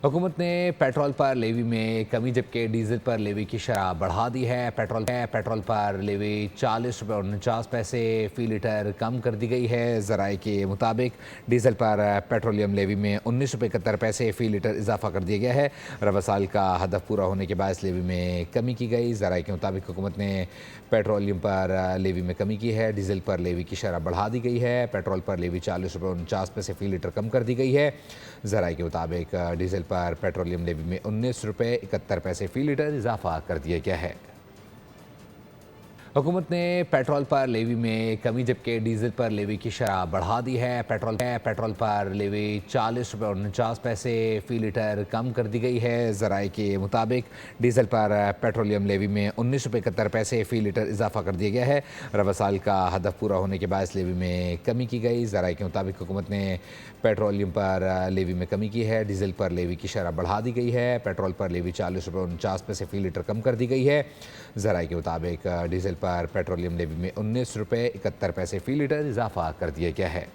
हुकूमत ने पेट्रोल पर लेवी में कमी जबकि डीजल पर लेवी की शरह बढ़ा दी है। पेट्रोल पर लेवी 40 रुपये 49 पैसे फ़ी लीटर कम कर दी गई है। ज़राए के मुताबिक डीजल पर पेट्रोलियम लेवी में 19 रुपये 71 पैसे फ़ी लीटर इजाफा कर दिया गया है। रबा साल का हदफ पूरा होने के बायस लेवी में कमी की गई। ज़राए के मुताबिक हुकूमत ने पेट्रोलियम पर लेवी में कमी की है। डीजल पर लेवी की शरह बढ़ा दी गई है। पेट्रोल पर लेवी 40 रुपये 49 पैसे फ़ी लीटर कम कर दी गई है। ज़राए के मुताबिक डीजल पर पेट्रोलियम लेवी में 19 रुपये 71 पैसे फ़ी लीटर इजाफा कर दिया गया है। हुकूमत ने पेट्रोल पर लेवी में कमी जबकि डीजल पर लेवी की शरह बढ़ा दी है। पेट्रोल पर लेवी 40 रुपये 49 पैसे फ़ी लीटर कम कर दी गई है। ज़राए के मुताबिक डीजल पर पेट्रोलियम लेवी में 19 रुपये 71 पैसे फ़ी लीटर इजाफा कर दिया गया है। रबा साल का हदफ पूरा होने के बायस लेवी में कमी की गई। ज़राए के मुताबिक हुकूमत ने पेट्रोलियम पर लेवी में कमी की है। डीजल पर लेवी की शरह बढ़ा दी गई है। पेट्रोल पर लेवी 40 रुपये 49 पैसे फ़ी लीटर कम कर दी गई है। ज़राए के मुताबिक डीजल पर पेट्रोलियम लेवी में 19 रुपये 71 पैसे फ़ी लीटर इजाफा कर दिया गया है।